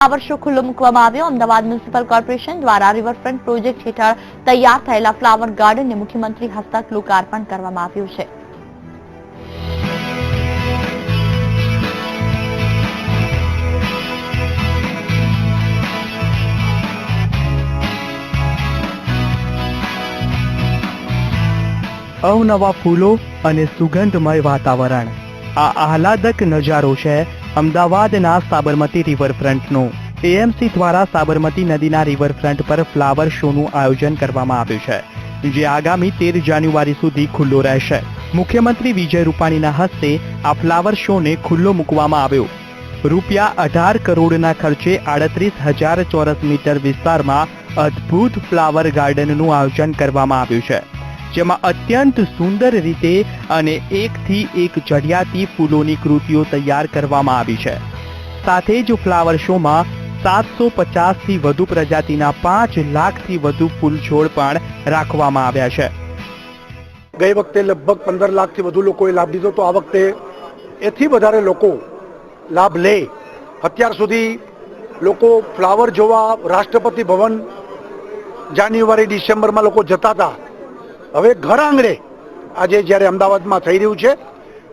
Flower show ખુલ્લો મૂકવામાં આવ્યો। અમદાવાદ મ્યુનિસિપલ કોર્પોરેશન દ્વારા રિવરફ્રન્ટ પ્રોજેક્ટ હેઠળ તૈયાર થયેલા ફ્લાવર ગાર્ડનને મુખ્યમંત્રી હસ્તક લોકાર્પણ કરવામાં આવ્યું છે। અવનવા ફૂલો અને સુગંધમય વાતાવરણ, આ આહલાદક નજારો છે અમદાવાદના સાબરમતી રિવરફ્રન્ટનો। એએમસી દ્વારા સાબરમતી નદીના રિવરફ્રન્ટ પર ફ્લાવર શોનું આયોજન કરવામાં આવ્યું છે, જે આગામી 13 જાન્યુઆરી સુધી ખુલ્લો રહેશે। મુખ્યમંત્રી વિજય રૂપાણીના હસ્તે આ ફ્લાવર શોને ખુલ્લો મૂકવામાં આવ્યો। ₹18 કરોડના ખર્ચે 38,000 ચોરસ મીટર વિસ્તારમાં અદ્ભુત ફ્લાવર ગાર્ડનનું આયોજન કરવામાં આવ્યું છે, જેમાં અત્યંત સુંદર રીતે અને એકથી એક ચઢિયાતી ફૂલોની કૃતિઓ તૈયાર કરવામાં આવી છે। સાથે જ ફ્લાવર શોમાં 750 થી વધુ પ્રજાતિના 5 લાખથી વધુ ફૂલ છોડ પણ રાખવામાં આવ્યા છે। ગઈ વખતે લગભગ 15 લાખથી વધુ લોકોએ લાભ લીધો, તો આ વખતે એથી વધારે લોકો લાભ લે। અત્યાર સુધી લોકો ફ્લાવર જોવા રાષ્ટ્રપતિ ભવન જાન્યુઆરી ડિસેમ્બરમાં લોકો જતા હતા, હવે ઘર આંગણે આજે જ્યારે અમદાવાદમાં થઈ રહ્યું છે,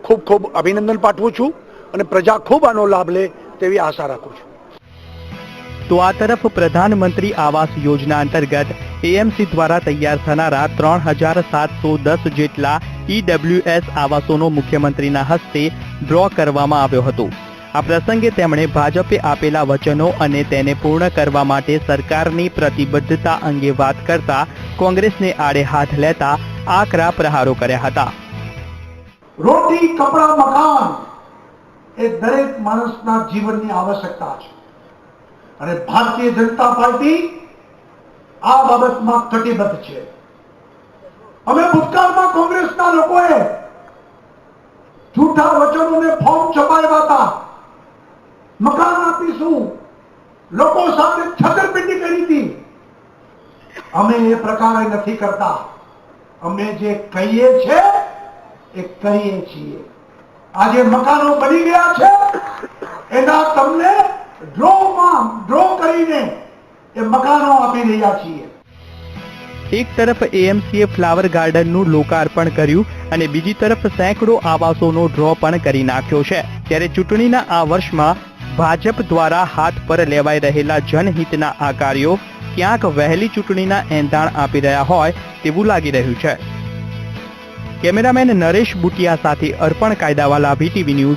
ખૂબ ખૂબ અભિનંદન પાઠવું છું અને પ્રજા ખૂબ આનો લાભ લે તેવી આશા રાખું છું। તો આ તરફ પ્રધાનમંત્રી આવાસ યોજના અંતર્ગત એએમસી દ્વારા તૈયાર થનારા 3,710 જેટલા ઈડબ્લ્યુએસ આવાસોનો મુખ્યમંત્રીના હસ્તે ડ્રો કરવામાં આવ્યો હતો। આ પ્રસંગે તેમણે ભાજપે આપેલા વચનો અને તેને પૂર્ણ કરવા માટે સરકારની પ્રતિબદ્ધતા અંગે વાત કરતા કોંગ્રેસને આડે હાથ લેતા આકરા પ્રહારો કર્યા હતા। રોટી, કપડા, મકાન એ દરેક માણસના જીવનની આવશ્યકતા છે અને ભારતીય જનતા પાર્ટી આ બાબતમાં કટિબદ્ધ છે। અમે ભૂતકાળમાં કોંગ્રેસના લોકોએ જૂઠા વચનોને ફોર્મ છપાવ્યા હતા, મકાન આપીશું, લોકો સાથે છેતરપિંડી કરી હતી। અમે એ પ્રકારે નથી કરતા, અમે જે કહીએ છીએ એ કરીએ છીએ। આજે મકાનો બની ગયા છે, એના તમને ડ્રો કરીને એ મકાનો આપી રહ્યા છીએ। એક તરફ એએમસીએ ફ્લાવર ગાર્ડનનું લોકાર્પણ કર્યું અને બીજી તરફ સેંકડો આવાસોનો ડ્રો પણ કરી નાખ્યો છે। ત્યારે ચૂંટણીના આ વર્ષમાં ભાજપ દ્વારા હાથ પર લેવાઈ રહેલા જનહિતના આ કાર્યો ક્યાંક વહેલી ચૂંટણીના એંધાણ આપી રહ્યા હોય તેવું લાગી રહ્યું છે। કેમેરામેન નરેશ બુટિયા સાથે અર્પણ કાયદાવાલા, VTV ન્યૂઝ।